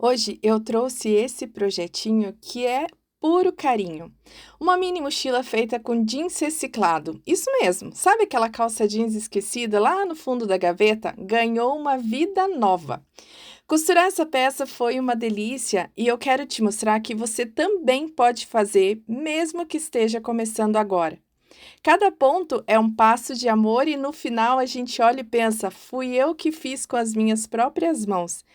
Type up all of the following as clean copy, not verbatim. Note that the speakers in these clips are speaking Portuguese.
Hoje eu trouxe esse projetinho que é puro carinho. Uma mini mochila feita com jeans reciclado. Isso mesmo, sabe aquela calça jeans esquecida lá no fundo da gaveta? Ganhou uma vida nova. Costurar essa peça foi uma delícia e eu quero te mostrar que você também pode fazer, mesmo que esteja começando agora. Cada ponto é um passo de amor e no final a gente olha e pensa: fui eu que fiz com as minhas próprias mãos.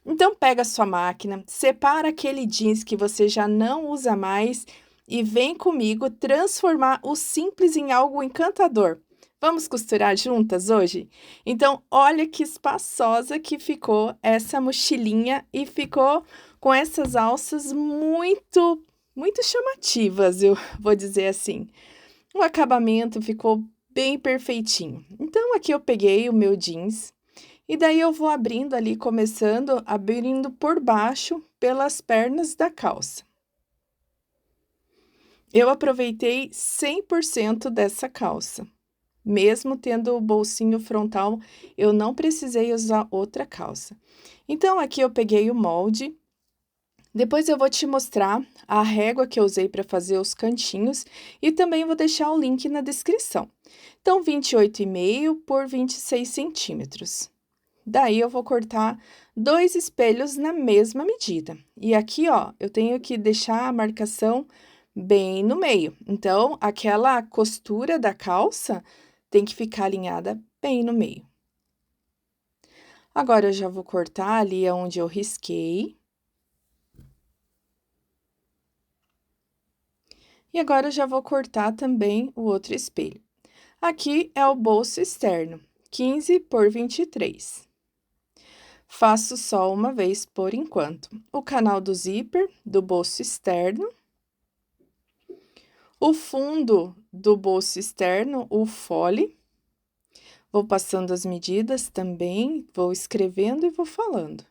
Então pega a sua máquina, separa aquele jeans que você já não usa mais e vem comigo transformar o simples em algo encantador. Vamos costurar juntas hoje? Então, olha que espaçosa que ficou essa mochilinha e ficou com essas alças muito chamativas, eu vou dizer assim. O acabamento ficou bem perfeitinho. Então, aqui eu peguei o meu jeans e daí eu vou abrindo ali, começando abrindo por baixo pelas pernas da calça. Eu aproveitei 100% dessa calça. Mesmo tendo o bolsinho frontal, eu não precisei usar outra calça. Então, aqui eu peguei o molde. Depois eu vou te mostrar a régua que eu usei para fazer os cantinhos e também vou deixar o link na descrição. Então, 28,5 por 26 centímetros. Daí eu vou cortar 2 espelhos na mesma medida. E aqui, ó, eu tenho que deixar a marcação bem no meio. Então, aquela costura da calça tem que ficar alinhada bem no meio. Agora eu já vou cortar ali onde eu risquei. E agora eu já vou cortar também o outro espelho. Aqui é o bolso externo, 15 por 23. Faço só uma vez por enquanto. O canal do zíper do bolso externo. O fundo do bolso externo, o fole. Vou passando as medidas também, vou escrevendo e vou falando.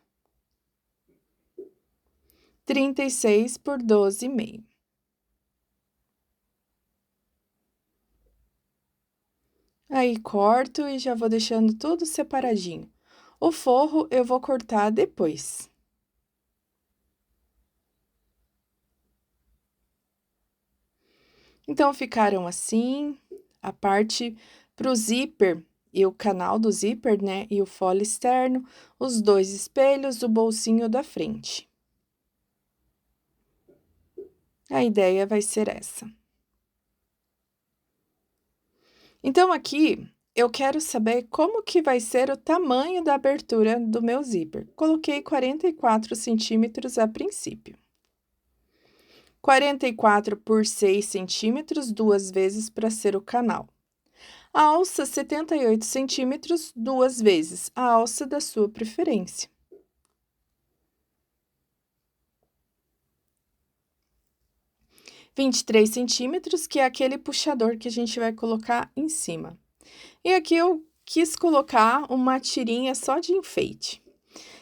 36 por 12,5. Aí, corto e já vou deixando tudo separadinho. O forro eu vou cortar depois. Então, ficaram assim, a parte para o zíper e o canal do zíper, né? E o fole externo, os 2 espelhos, o bolsinho da frente. A ideia vai ser essa. Então, aqui, eu quero saber como que vai ser o tamanho da abertura do meu zíper. Coloquei 44 centímetros a princípio. 44 por 6 centímetros, 2 vezes para ser o canal. A alça, 78 centímetros, 2 vezes, a alça da sua preferência. R$ 23 centímetros, que é aquele puxador que a gente vai colocar em cima. E aqui eu quis colocar uma tirinha só de enfeite.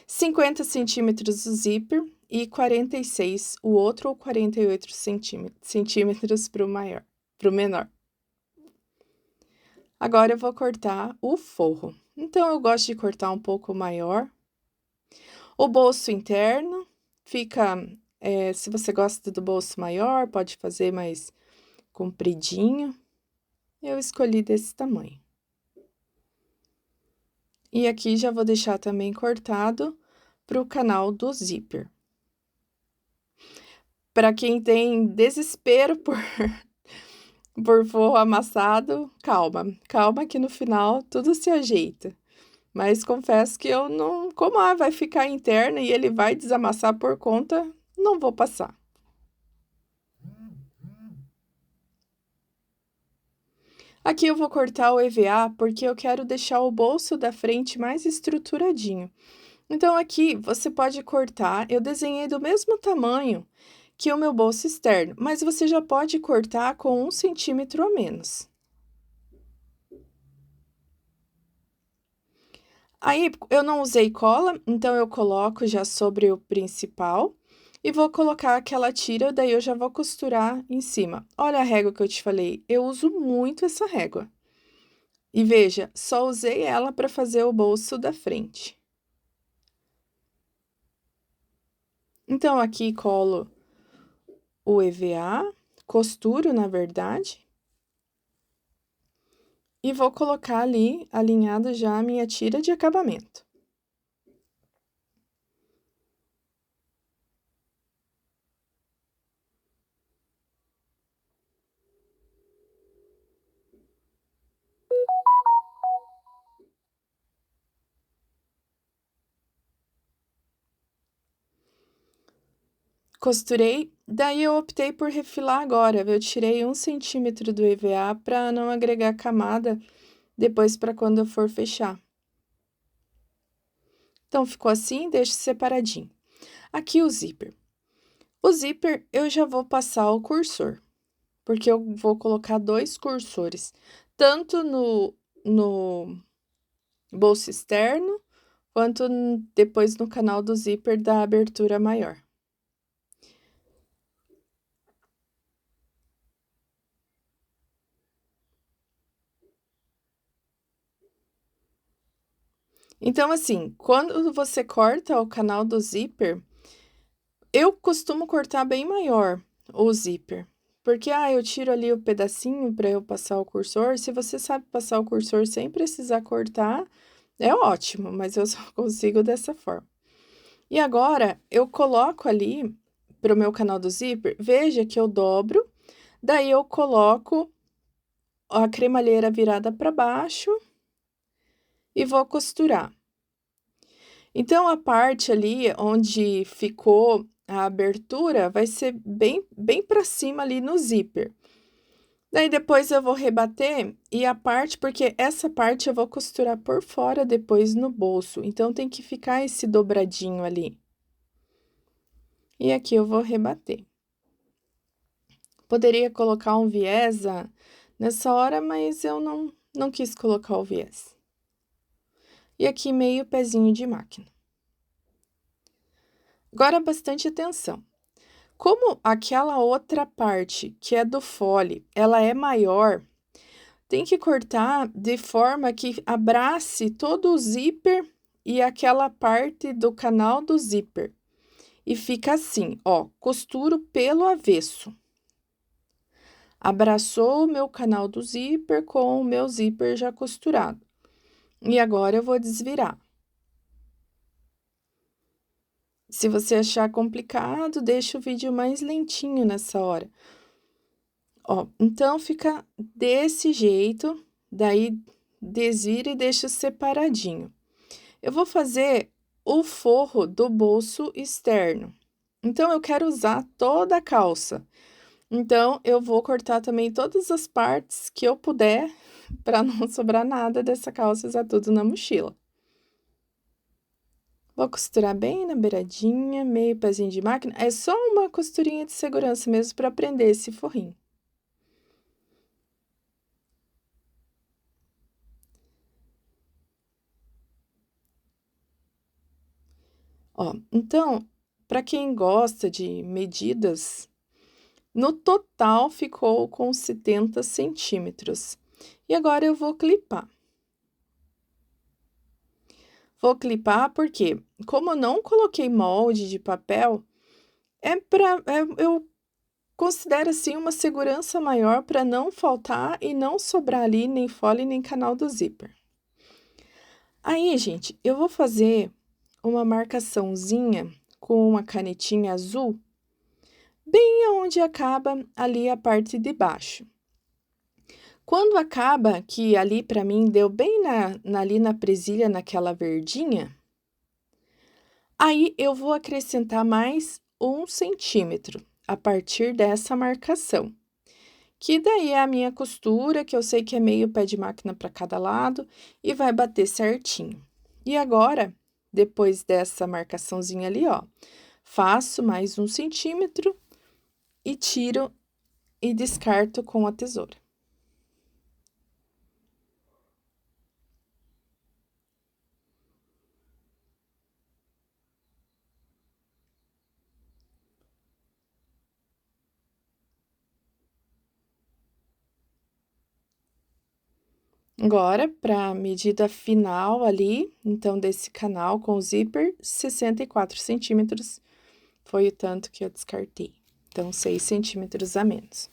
50 centímetros o zíper e 46 o outro, ou 48 centímetros para o maior, para o menor. Agora eu vou cortar o forro. Então, eu gosto de cortar um pouco maior. O bolso interno fica, se você gosta do bolso maior, pode fazer mais compridinho. Eu escolhi desse tamanho. E aqui já vou deixar também cortado para o canal do zíper. Para quem tem desespero por forro amassado, calma. Calma que no final tudo se ajeita. Mas confesso que eu não, como vai ficar interna e ele vai desamassar por conta, não vou passar. Aqui eu vou cortar o EVA porque eu quero deixar o bolso da frente mais estruturadinho. Então, aqui você pode cortar, eu desenhei do mesmo tamanho que o meu bolso externo, mas você já pode cortar com 1 centímetro a menos. Aí, eu não usei cola, então eu coloco já sobre o principal e vou colocar aquela tira, daí eu já vou costurar em cima. Olha a régua que eu te falei, eu uso muito essa régua. E veja, só usei ela para fazer o bolso da frente. Então, aqui colo o EVA, costuro, na verdade, e vou colocar ali, alinhado já a minha tira de acabamento. Costurei, daí eu optei por refilar agora. Eu tirei 1 centímetro do EVA para não agregar camada depois para quando eu for fechar. Então, ficou assim, deixo separadinho. Aqui o zíper. O zíper eu já vou passar o cursor, porque eu vou colocar 2 cursores, tanto no bolso externo, quanto depois no canal do zíper da abertura maior. Então, assim, quando você corta o canal do zíper, eu costumo cortar bem maior o zíper, porque, eu tiro ali o pedacinho para eu passar o cursor. Se você sabe passar o cursor sem precisar cortar, é ótimo, mas eu só consigo dessa forma. E agora, eu coloco ali para o meu canal do zíper, veja que eu dobro, daí eu coloco a cremalheira virada para baixo e vou costurar. Então, a parte ali onde ficou a abertura vai ser bem para cima ali no zíper. Daí depois eu vou rebater e a parte, porque essa parte eu vou costurar por fora depois no bolso, então tem que ficar esse dobradinho ali. E aqui eu vou rebater. Poderia colocar um viés nessa hora, mas eu não quis colocar o viés. E aqui meio pezinho de máquina. Agora bastante atenção. Como aquela outra parte, que é do fole, ela é maior, tem que cortar de forma que abrace todo o zíper e aquela parte do canal do zíper. E fica assim, ó, costuro pelo avesso. Abraçou o meu canal do zíper com o meu zíper já costurado. E agora eu vou desvirar. Se você achar complicado, deixa o vídeo mais lentinho nessa hora. Ó, então fica desse jeito, daí desvira e deixa separadinho. Eu vou fazer o forro do bolso externo. Então, eu quero usar toda a calça. Então, eu vou cortar também todas as partes que eu puder, para não sobrar nada dessa calça, usar tudo na mochila. Vou costurar bem na beiradinha, meio pezinho de máquina. É só uma costurinha de segurança mesmo para prender esse forrinho. Ó, então, para quem gosta de medidas, no total ficou com 70 centímetros. E agora eu vou clipar. Vou clipar porque, como eu não coloquei molde de papel, eu considero assim uma segurança maior para não faltar e não sobrar ali nem fole nem canal do zíper. Aí, gente, eu vou fazer uma marcaçãozinha com uma canetinha azul, bem onde acaba ali a parte de baixo. Quando acaba, que ali para mim deu bem ali na presilha, naquela verdinha, aí eu vou acrescentar mais 1 centímetro a partir dessa marcação. Que daí é a minha costura, que eu sei que é meio pé de máquina para cada lado, e vai bater certinho. E agora, depois dessa marcaçãozinha ali, ó, faço mais 1 centímetro e tiro e descarto com a tesoura. Agora, para a medida final ali, então, desse canal com o zíper, 64 centímetros, foi o tanto que eu descartei. Então, 6 centímetros a menos.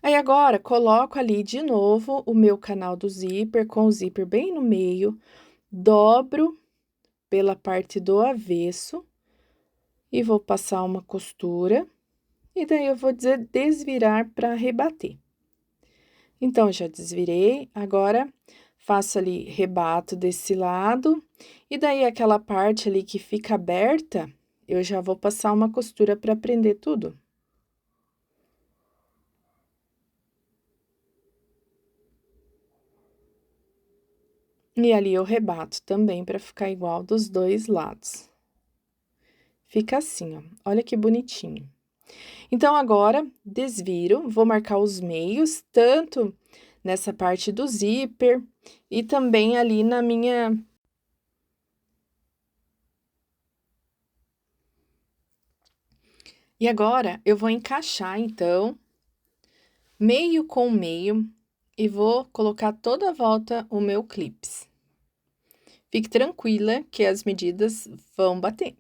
Aí, agora, coloco ali de novo o meu canal do zíper, com o zíper bem no meio, dobro pela parte do avesso e vou passar uma costura, e daí eu vou desvirar para rebater. Então, já desvirei, agora faço ali, rebato desse lado, e daí aquela parte ali que fica aberta, eu já vou passar uma costura para prender tudo. E ali eu rebato também para ficar igual dos dois lados. Fica assim, ó, olha que bonitinho. Então, agora, desviro, vou marcar os meios, tanto nessa parte do zíper e também ali na minha... E agora, eu vou encaixar, então, meio com meio, e vou colocar toda a volta o meu clips. Fique tranquila que as medidas vão bater.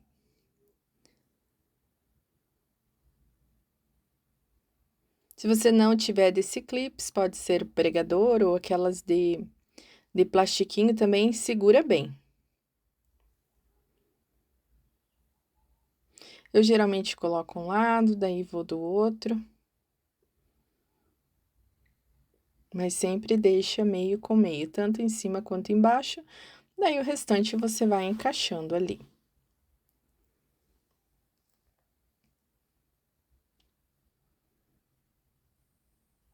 Se você não tiver desse clips, pode ser pregador ou aquelas de plastiquinho também, segura bem. Eu geralmente coloco um lado, daí vou do outro. Mas sempre deixa meio com meio, tanto em cima quanto embaixo, daí o restante você vai encaixando ali.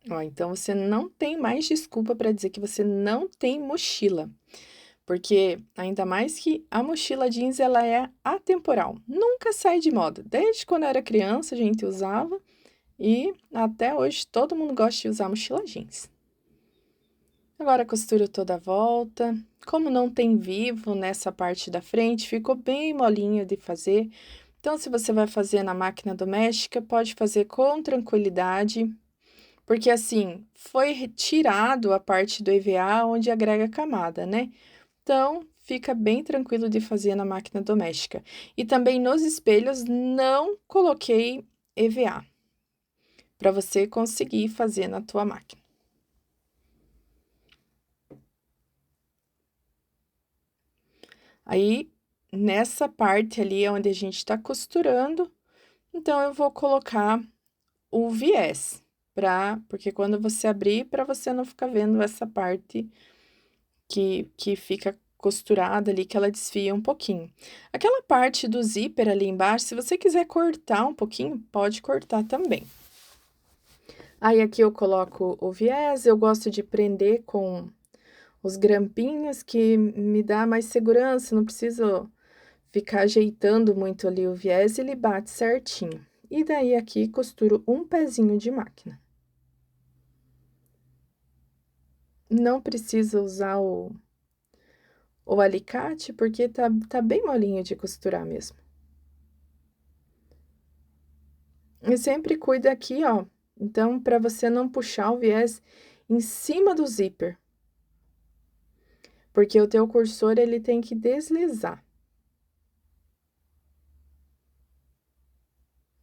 Ó, então você não tem mais desculpa para dizer que você não tem mochila, porque ainda mais que a mochila jeans ela é atemporal, nunca sai de moda. Desde quando eu era criança a gente usava e até hoje todo mundo gosta de usar mochila jeans. Agora costuro toda a volta. Como não tem vivo nessa parte da frente, ficou bem molinho de fazer. Então, se você vai fazer na máquina doméstica, pode fazer com tranquilidade, porque assim, foi retirado a parte do EVA onde agrega camada, né? Então, fica bem tranquilo de fazer na máquina doméstica. E também nos espelhos não coloquei EVA, para você conseguir fazer na tua máquina. Aí, nessa parte ali onde a gente tá costurando, então eu vou colocar o viés, porque quando você abrir, para você não ficar vendo essa parte que fica costurada ali, que ela desfia um pouquinho. Aquela parte do zíper ali embaixo, se você quiser cortar um pouquinho, pode cortar também. Aí, aqui eu coloco o viés, eu gosto de prender com os grampinhos, que me dá mais segurança, não preciso ficar ajeitando muito ali o viés, ele bate certinho. E daí, aqui, costuro um pezinho de máquina. Não precisa usar o alicate, porque tá bem molinho de costurar mesmo. E sempre cuida aqui, ó, então, para você não puxar o viés em cima do zíper. Porque o teu cursor, ele tem que deslizar.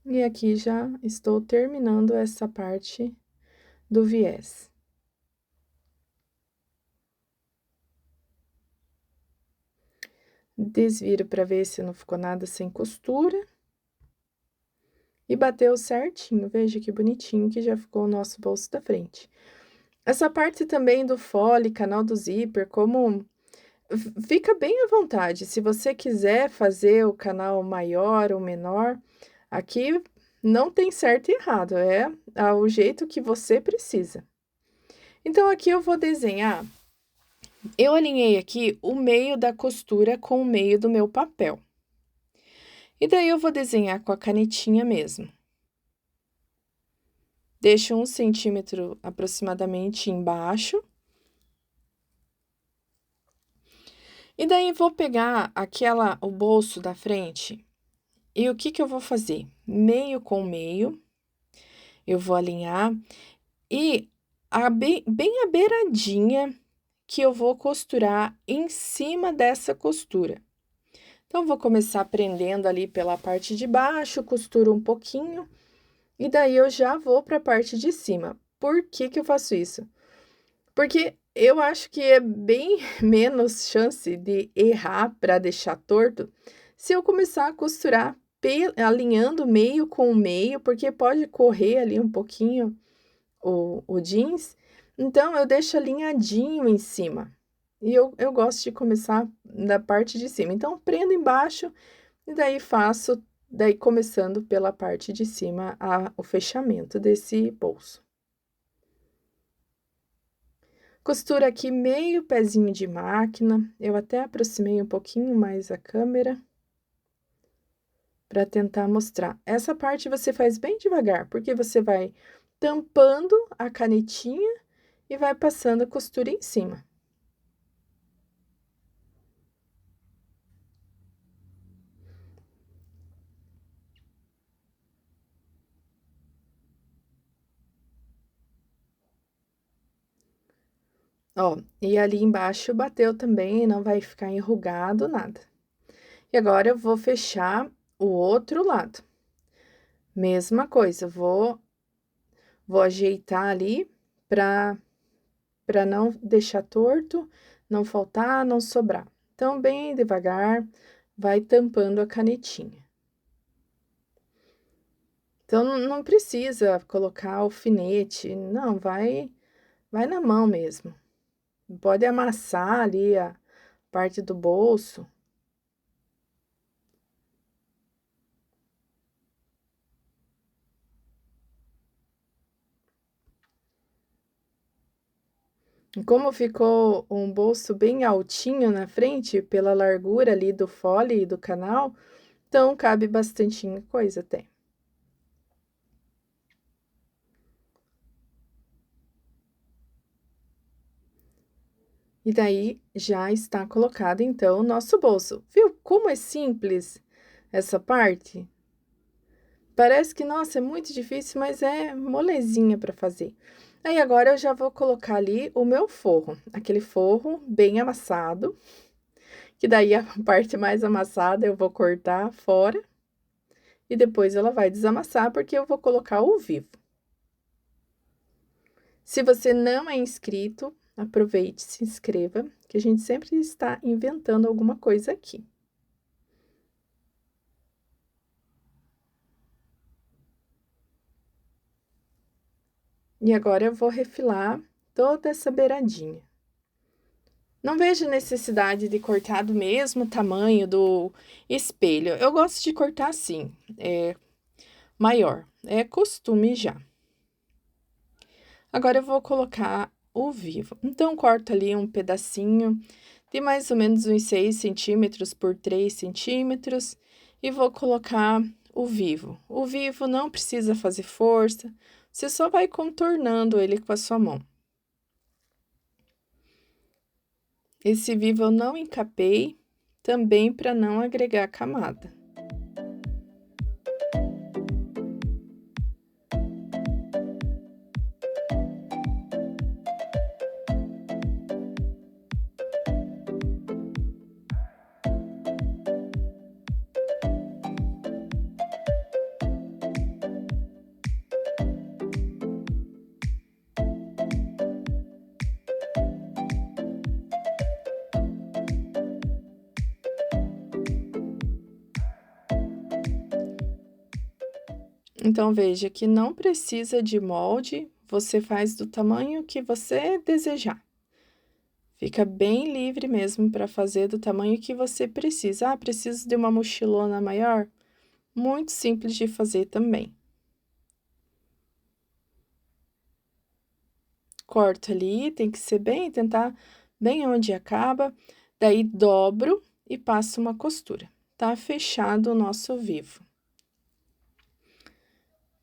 E aqui já estou terminando essa parte do viés. Desviro para ver se não ficou nada sem costura. E bateu certinho, veja que bonitinho que já ficou o nosso bolso da frente. Essa parte também do fole, canal do zíper, como... Fica bem à vontade, se você quiser fazer o canal maior ou menor, aqui não tem certo e errado, é o jeito que você precisa. Então, aqui eu vou desenhar, eu alinhei aqui o meio da costura com o meio do meu papel. E daí, eu vou desenhar com a canetinha mesmo. Deixo 1 centímetro aproximadamente embaixo. E daí, vou pegar o bolso da frente, e o que eu vou fazer? Meio com meio, eu vou alinhar, e bem a beiradinha que eu vou costurar em cima dessa costura. Então, vou começar prendendo ali pela parte de baixo, costuro um pouquinho, e daí eu já vou para a parte de cima. Por que que eu faço isso? Porque eu acho que é bem menos chance de errar para deixar torto se eu começar a costurar alinhando meio com meio, porque pode correr ali um pouquinho o jeans, então eu deixo alinhadinho em cima. E eu gosto de começar da parte de cima. Então, prendo embaixo e daí faço, daí começando pela parte de cima, o fechamento desse bolso. Costura aqui meio pezinho de máquina, eu até aproximei um pouquinho mais a câmera para tentar mostrar. Essa parte você faz bem devagar, porque você vai tampando a canetinha e vai passando a costura em cima. Ó, e ali embaixo bateu também, não vai ficar enrugado nada. E agora eu vou fechar o outro lado. Mesma coisa, vou ajeitar ali para não deixar torto, não faltar, não sobrar. Então, bem devagar, vai tampando a canetinha. Então, não precisa colocar alfinete, não, vai na mão mesmo. Pode amassar ali a parte do bolso. E como ficou um bolso bem altinho na frente, pela largura ali do fole e do canal, então cabe bastante coisa até. E daí já está colocado então o nosso bolso. Viu como é simples essa parte? Parece que, nossa, é muito difícil, mas é molezinha para fazer. Aí agora eu já vou colocar ali o meu forro, aquele forro bem amassado, que daí a parte mais amassada eu vou cortar fora e depois ela vai desamassar porque eu vou colocar o vivo. Se você não é inscrito, aproveite, se inscreva, que a gente sempre está inventando alguma coisa aqui. E agora eu vou refilar toda essa beiradinha. Não vejo necessidade de cortar do mesmo tamanho do espelho. Eu gosto de cortar assim, maior. É costume já. Agora eu vou colocar o vivo. Então, corto ali um pedacinho de mais ou menos uns 6 centímetros por 3 centímetros e vou colocar o vivo. O vivo não precisa fazer força, você só vai contornando ele com a sua mão. Esse vivo eu não encapei, também para não agregar camada. Então, veja que não precisa de molde, você faz do tamanho que você desejar. Fica bem livre mesmo para fazer do tamanho que você precisa. Ah, preciso de uma mochilona maior? Muito simples de fazer também. Corto ali, tem que ser tentar bem onde acaba, daí dobro e passo uma costura. Tá fechado o nosso vivo.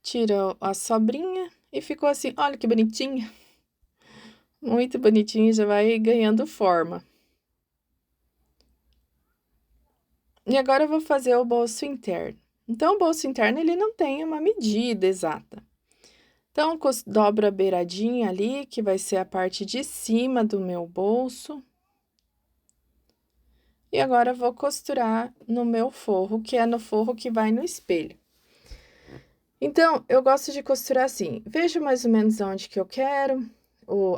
Tira a sobrinha e ficou assim, olha que bonitinha. Muito bonitinho, já vai ganhando forma. E agora eu vou fazer o bolso interno. Então, o bolso interno, ele não tem uma medida exata. Então, dobro a beiradinha ali, que vai ser a parte de cima do meu bolso. E agora, vou costurar no meu forro, que é no forro que vai no espelho. Então, eu gosto de costurar assim, vejo mais ou menos onde que eu quero,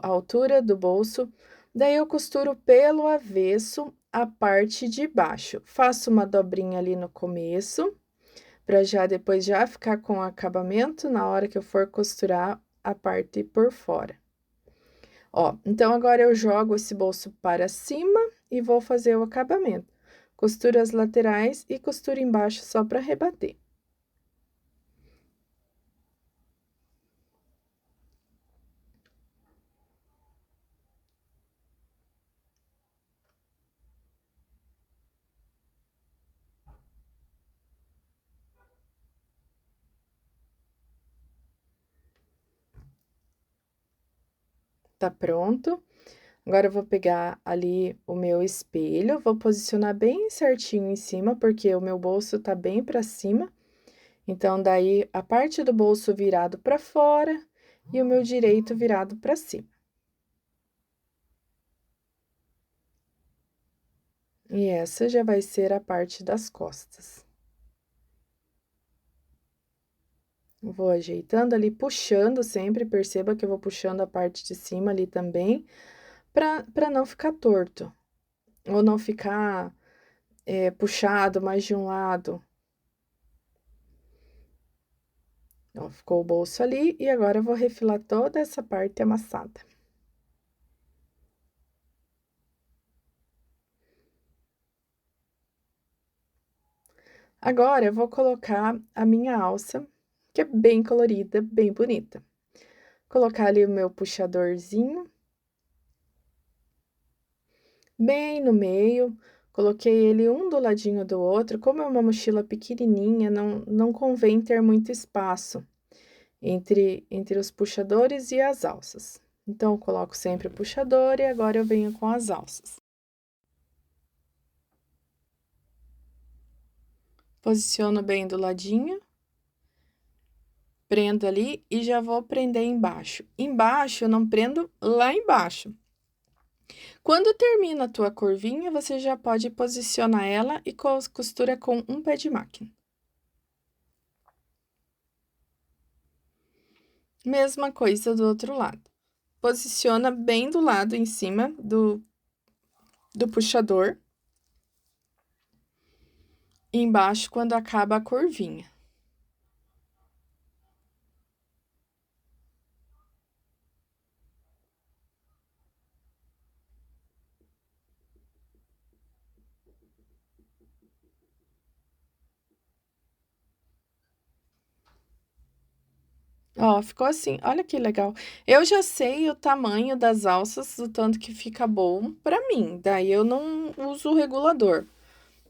a altura do bolso, daí eu costuro pelo avesso a parte de baixo. Faço uma dobrinha ali no começo, para já depois já ficar com o acabamento na hora que eu for costurar a parte por fora. Ó, então agora eu jogo esse bolso para cima e vou fazer o acabamento. Costuro as laterais e costuro embaixo só para rebater. Tá pronto? Agora eu vou pegar ali o meu espelho, vou posicionar bem certinho em cima, porque o meu bolso tá bem para cima. Então, daí a parte do bolso virado para fora e o meu direito virado para cima. E essa já vai ser a parte das costas. Vou ajeitando ali, puxando sempre, perceba que eu vou puxando a parte de cima ali também, para não ficar torto, ou não ficar puxado mais de um lado. Ó, ficou o bolso ali, e agora eu vou refilar toda essa parte amassada. Agora, eu vou colocar a minha alça, que é bem colorida, bem bonita. Colocar ali o meu puxadorzinho, bem no meio, coloquei ele um do ladinho do outro. Como é uma mochila pequenininha, não convém ter muito espaço entre os puxadores e as alças. Então, eu coloco sempre o puxador e agora eu venho com as alças. Posiciono bem do ladinho, prendo ali e já vou prender embaixo. Embaixo, eu não prendo lá embaixo. Quando termina a tua curvinha, você já pode posicionar ela e costura com um pé de máquina. Mesma coisa do outro lado. Posiciona bem do lado em cima do puxador. E embaixo quando acaba a curvinha. Ó, ficou assim, olha que legal. Eu já sei o tamanho das alças, o tanto que fica bom pra mim, daí eu não uso o regulador.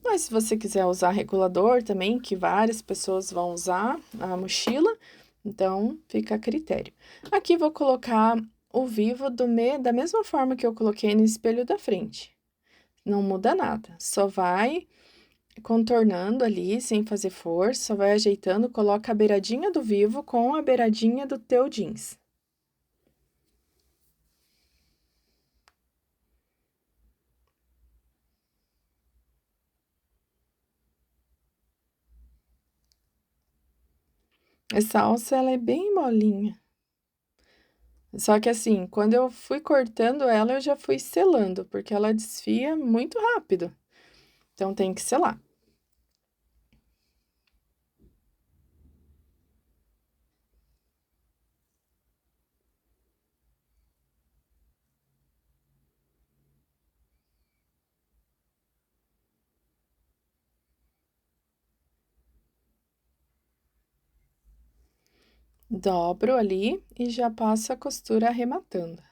Mas se você quiser usar regulador também, que várias pessoas vão usar a mochila, então fica a critério. Aqui vou colocar o vivo da mesma forma que eu coloquei no espelho da frente. Não muda nada, só vai contornando ali, sem fazer força, só vai ajeitando, coloca a beiradinha do vivo com a beiradinha do teu jeans. Essa alça, ela é bem molinha. Só que assim, quando eu fui cortando ela, eu já fui selando, porque ela desfia muito rápido. Então, tem que selar. Dobro ali e já passo a costura arrematando.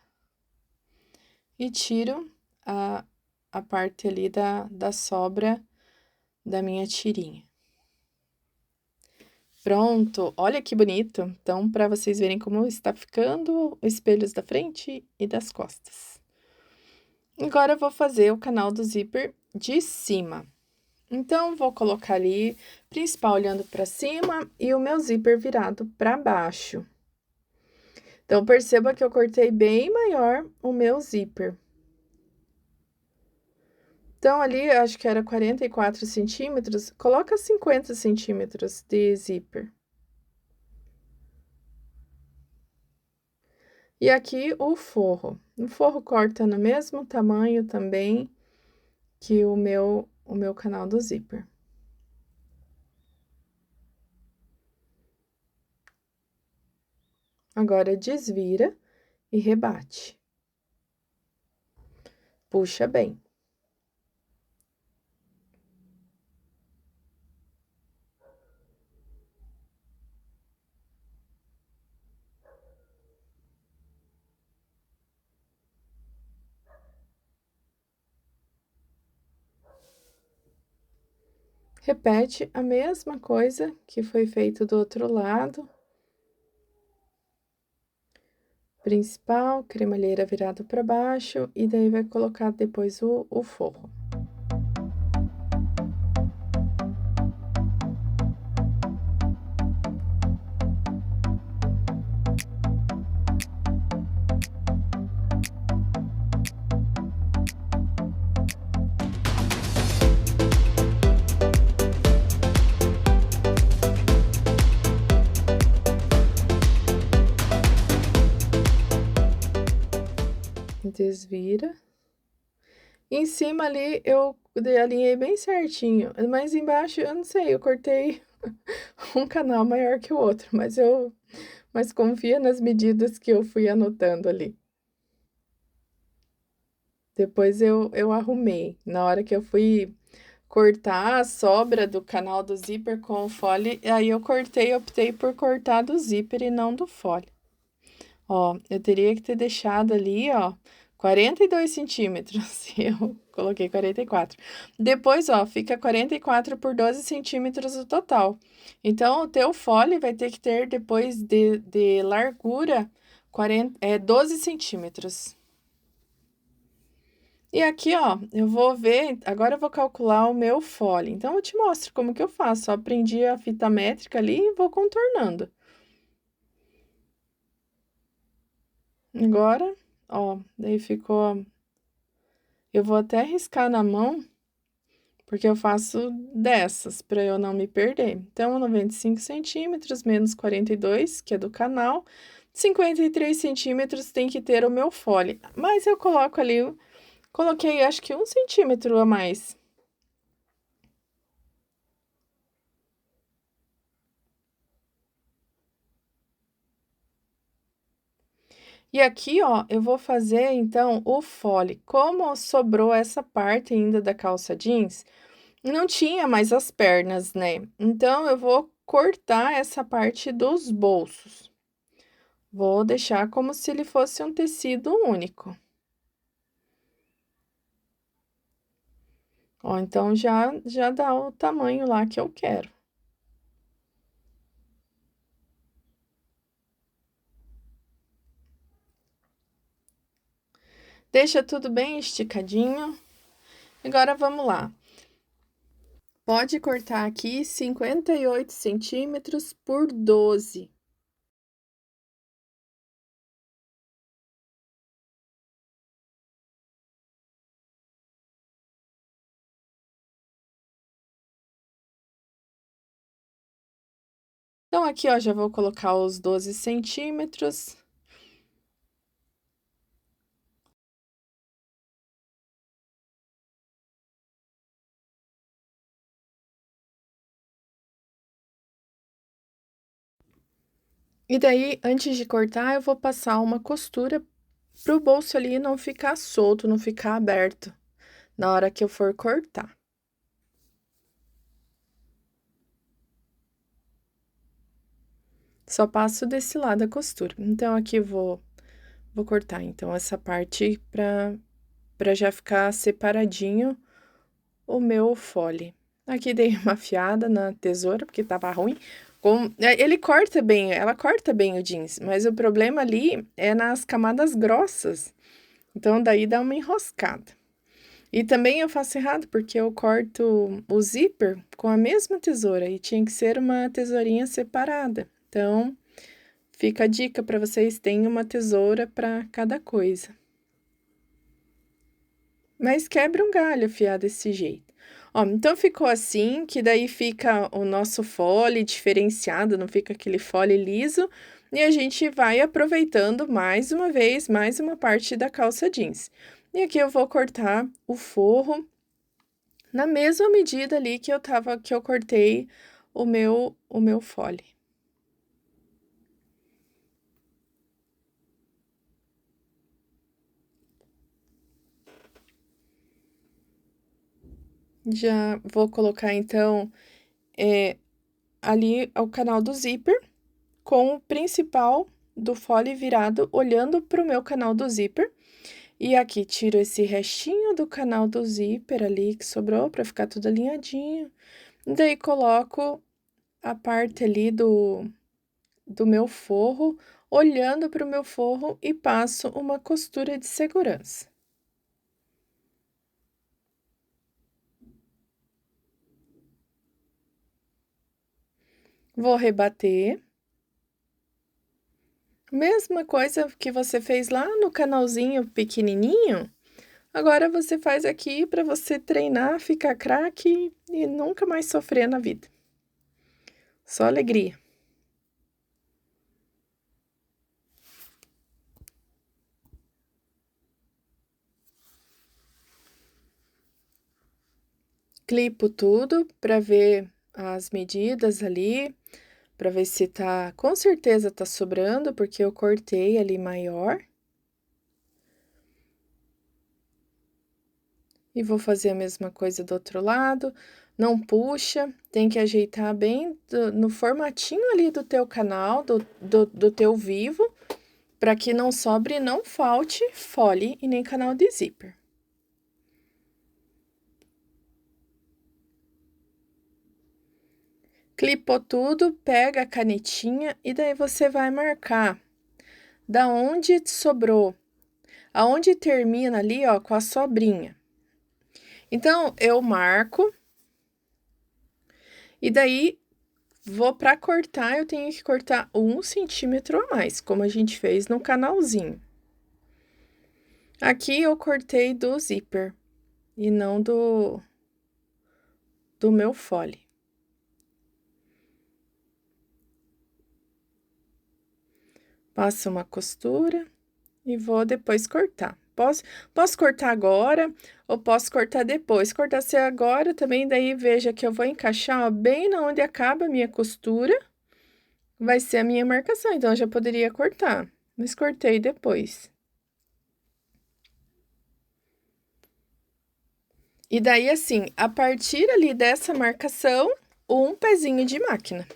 E tiro a parte ali da sobra da minha tirinha. Pronto, olha que bonito. Então, para vocês verem como está ficando os espelhos da frente e das costas. Agora, eu vou fazer o canal do zíper de cima. Então, vou colocar ali, principal olhando para cima e o meu zíper virado para baixo. Então, perceba que eu cortei bem maior o meu zíper. Então, ali, acho que era 44 centímetros, coloca 50 centímetros de zíper. E aqui o forro. O forro corta no mesmo tamanho também que o meu canal do zíper. Agora, desvira e rebate. Puxa bem. Repete a mesma coisa que foi feito do outro lado. Principal, cremalheira virado para baixo, e daí vai colocar depois o forro. Desvira. Em cima ali eu alinhei bem certinho, mas embaixo eu não sei, eu cortei um canal maior que o outro, mas confia nas medidas que eu fui anotando ali. Depois eu arrumei. Na hora que eu fui cortar a sobra do canal do zíper com o fole, aí eu cortei, optei por cortar do zíper e não do fole. Ó, eu teria que ter deixado ali, ó, 42 centímetros. Eu coloquei 44. Depois, ó, fica 44 por 12 centímetros o total. Então, o teu fole vai ter que ter, depois de largura, 12 centímetros. E aqui, ó, eu vou ver, agora eu vou calcular o meu fole. Então, eu te mostro como que eu faço. Só prendi a fita métrica ali e vou contornando. Agora, ó, daí ficou. Eu vou até riscar na mão, porque eu faço dessas, para eu não me perder. Então, 95 centímetros menos 42, que é do canal, 53 centímetros tem que ter o meu fole. Mas eu coloco ali, coloquei acho que 1 centímetro a mais. E aqui, ó, eu vou fazer, então, o fole. Como sobrou essa parte ainda da calça jeans, não tinha mais as pernas, né? Então, eu vou cortar essa parte dos bolsos. Vou deixar como se ele fosse um tecido único. Ó, então, já dá o tamanho lá que eu quero. Deixa tudo bem esticadinho. Agora, vamos lá. Pode cortar aqui 58 centímetros por 12. Então, aqui, ó, já vou colocar os 12 centímetros. E daí, antes de cortar, eu vou passar uma costura pro bolso ali não ficar solto, não ficar aberto na hora que eu for cortar. Só passo desse lado a costura. Então, aqui vou cortar, então, essa parte pra já ficar separadinho o meu fole. Aqui dei uma afiada na tesoura, porque tava ruim. Ele corta bem, ela corta bem o jeans, mas o problema ali é nas camadas grossas. Então, daí dá uma enroscada. E também eu faço errado, porque eu corto o zíper com a mesma tesoura, e tinha que ser uma tesourinha separada. Então, fica a dica para vocês, tenham uma tesoura para cada coisa. Mas quebra um galho afiar desse jeito. Ó, então ficou assim, que daí fica o nosso fole diferenciado, não fica aquele fole liso, e a gente vai aproveitando mais uma vez, mais uma parte da calça jeans. E aqui eu vou cortar o forro na mesma medida ali que eu cortei o meu fole. Já vou colocar então, ali o canal do zíper, com o principal do fole virado, olhando para o meu canal do zíper. E aqui tiro esse restinho do canal do zíper ali que sobrou para ficar tudo alinhadinho. Daí coloco a parte ali do meu forro, olhando para o meu forro e passo uma costura de segurança. Vou rebater. Mesma coisa que você fez lá no canalzinho pequenininho, agora você faz aqui para você treinar, ficar craque e nunca mais sofrer na vida. Só alegria. Clipo tudo para ver as medidas ali, para ver se tá, com certeza tá sobrando, porque eu cortei ali maior. E vou fazer a mesma coisa do outro lado. Não puxa, tem que ajeitar bem no formatinho ali do teu canal, do teu vivo, para que não sobre e não falte fole e nem canal de zíper. Clipou tudo, pega a canetinha e daí você vai marcar da onde sobrou, aonde termina ali, ó, com a sobrinha. Então, eu marco e daí vou para cortar, eu tenho que cortar 1 centímetro a mais, como a gente fez no canalzinho. Aqui eu cortei do zíper e não do meu fole. Passo uma costura e vou depois cortar. Posso cortar agora ou posso cortar depois. Cortar se agora também, daí veja que eu vou encaixar, ó, bem na onde acaba a minha costura, vai ser a minha marcação, então eu já poderia cortar, mas cortei depois. E daí, assim, a partir ali dessa marcação, um pezinho de máquina.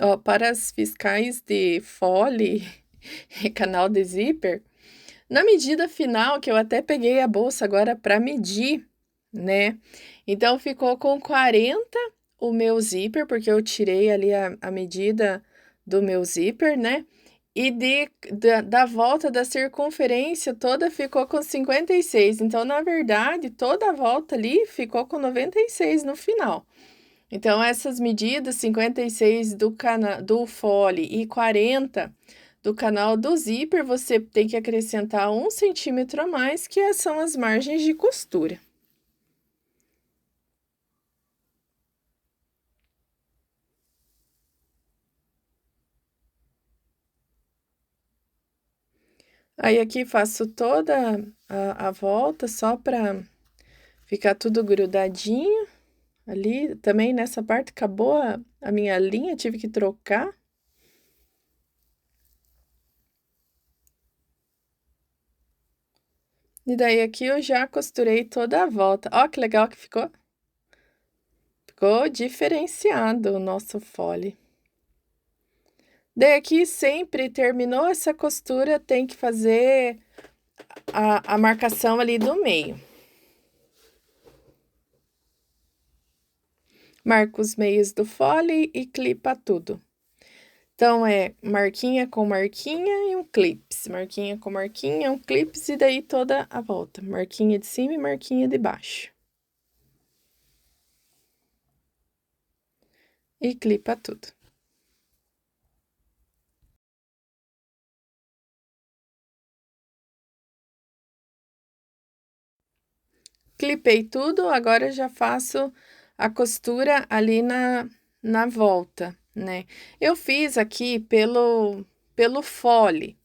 Ó, para as fiscais de fole e canal de zíper, na medida final, que eu até peguei a bolsa agora para medir, né? Então, ficou com 40 o meu zíper, porque eu tirei ali a medida do meu zíper, né? E da volta da circunferência toda ficou com 56. Então, na verdade, toda a volta ali ficou com 96 no final. Então, essas medidas, 56 do fole e 40 do canal do zíper, você tem que acrescentar 1 centímetro a mais, que são as margens de costura. Aí, aqui faço toda a volta só para ficar tudo grudadinho. Ali, também nessa parte acabou a minha linha, tive que trocar. E daí, aqui eu já costurei toda a volta. Ó, que legal que ficou. Ficou diferenciado o nosso fole. Daí, aqui sempre terminou essa costura, tem que fazer a marcação ali do meio. Marca os meios do fole e clipa tudo. Então, é marquinha com marquinha e um clips. Marquinha com marquinha, um clips e daí toda a volta. Marquinha de cima e marquinha de baixo. e clipa tudo. Clipei tudo, agora eu já faço a costura ali na volta, né. Eu fiz aqui pelo fole,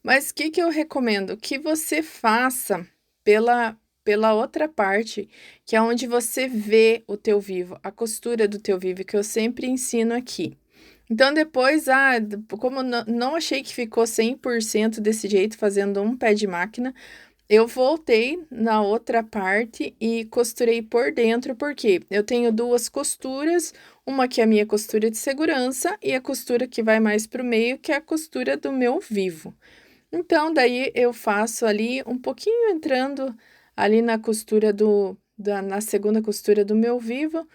mas o que que eu recomendo? Que você faça pela outra parte, que é onde você vê o teu vivo, a costura do teu vivo, que eu sempre ensino aqui. Então depois, como não achei que ficou 100% desse jeito, fazendo um pé de máquina, eu voltei na outra parte e costurei por dentro, porque eu tenho 2 costuras, uma que é a minha costura de segurança e a costura que vai mais para o meio, que é a costura do meu vivo. Então, daí eu faço ali um pouquinho entrando ali na costura na segunda costura do meu vivo,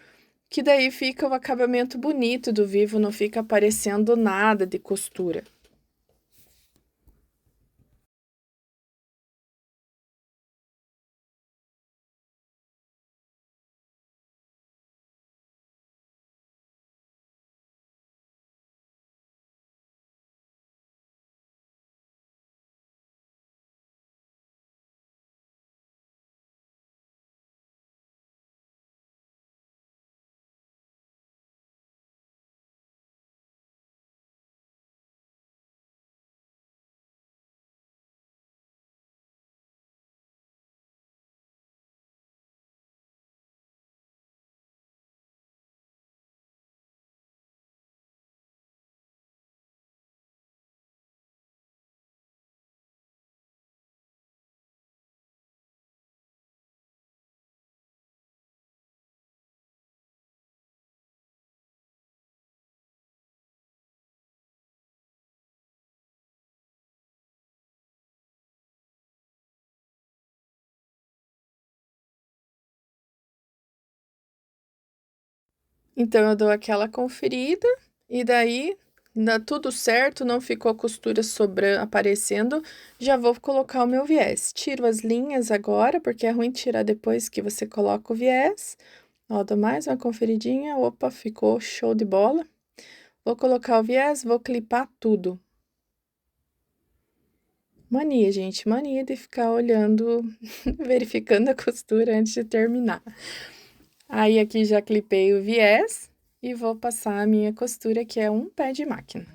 que daí fica o acabamento bonito do vivo, não fica aparecendo nada de costura. Então eu dou aquela conferida e daí dá tudo certo, não ficou costura sobrando aparecendo, já vou colocar o meu viés. Tiro as linhas agora, porque é ruim tirar depois que você coloca o viés. Ó, dou mais uma conferidinha, opa, ficou show de bola. Vou colocar o viés, vou clipar tudo. Mania, gente, mania de ficar olhando, verificando a costura antes de terminar. Aí aqui já clipei o viés e vou passar a minha costura, que é um pé de máquina.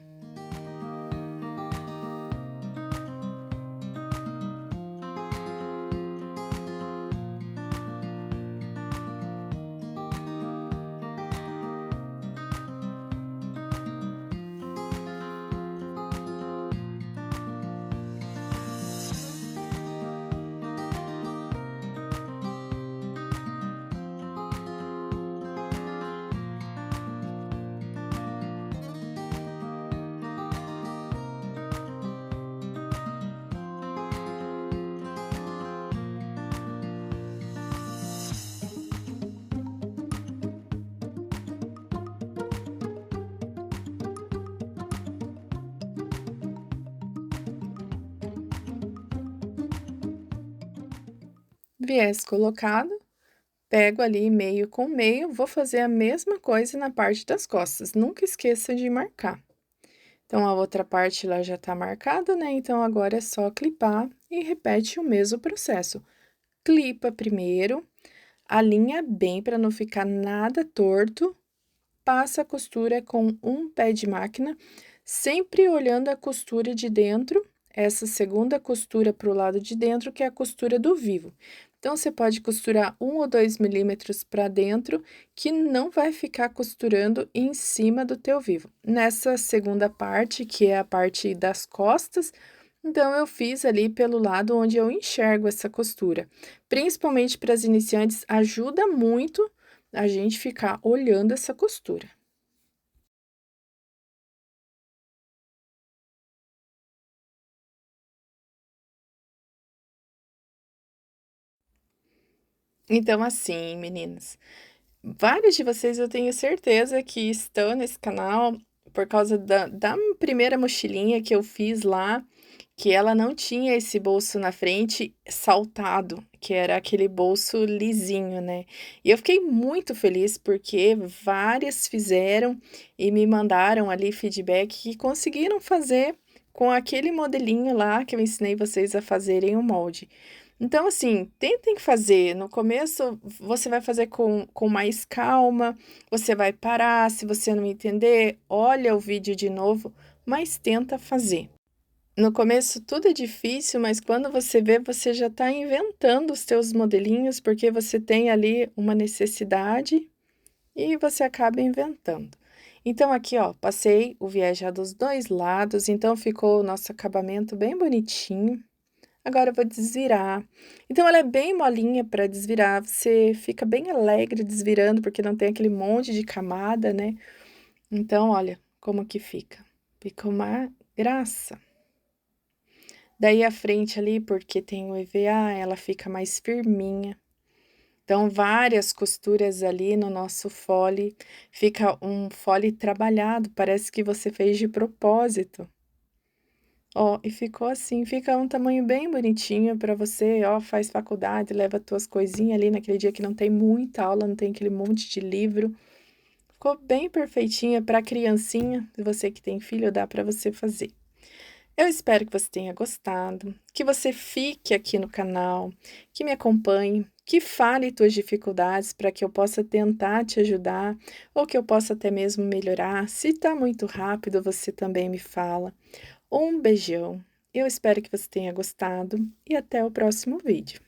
Viés colocado, pego ali meio com meio, vou fazer a mesma coisa na parte das costas, nunca esqueça de marcar. Então, a outra parte lá já tá marcada, né, então agora é só clipar e repete o mesmo processo. Clipa primeiro, alinha bem para não ficar nada torto, passa a costura com um pé de máquina, sempre olhando a costura de dentro, essa segunda costura para o lado de dentro, que é a costura do vivo. Então, você pode costurar 1 ou 2 milímetros para dentro, que não vai ficar costurando em cima do teu vivo. Nessa segunda parte, que é a parte das costas, então eu fiz ali pelo lado onde eu enxergo essa costura. Principalmente para as iniciantes, ajuda muito a gente ficar olhando essa costura. Então, assim, meninas, vários de vocês eu tenho certeza que estão nesse canal por causa da primeira mochilinha que eu fiz lá, que ela não tinha esse bolso na frente saltado, que era aquele bolso lisinho, né. E eu fiquei muito feliz, porque várias fizeram e me mandaram ali feedback que conseguiram fazer com aquele modelinho lá que eu ensinei vocês a fazerem o molde. Então, assim, tentem fazer. No começo, você vai fazer com mais calma, você vai parar, se você não entender, olha o vídeo de novo, mas tenta fazer. No começo tudo é difícil, mas quando você vê, você já está inventando os teus modelinhos, porque você tem ali uma necessidade e você acaba inventando. Então aqui, ó, passei o viés já dos 2 lados, então ficou o nosso acabamento bem bonitinho. Agora eu vou desvirar. Então ela é bem molinha para desvirar, você fica bem alegre desvirando, porque não tem aquele monte de camada, né. Então olha como que fica. Fica uma graça. Daí a frente ali, porque tem o EVA, ela fica mais firminha. Então, várias costuras ali no nosso fole, fica um fole trabalhado, parece que você fez de propósito. Ó, e ficou assim, fica um tamanho bem bonitinho para você, ó, faz faculdade, leva tuas coisinhas ali naquele dia que não tem muita aula, não tem aquele monte de livro. Ficou bem perfeitinha para criancinha, você que tem filho, dá para você fazer. Eu espero que você tenha gostado, que você fique aqui no canal, que me acompanhe, que fale tuas dificuldades para que eu possa tentar te ajudar, ou que eu possa até mesmo melhorar. Se está muito rápido, você também me fala. Um beijão. Eu espero que você tenha gostado e até o próximo vídeo.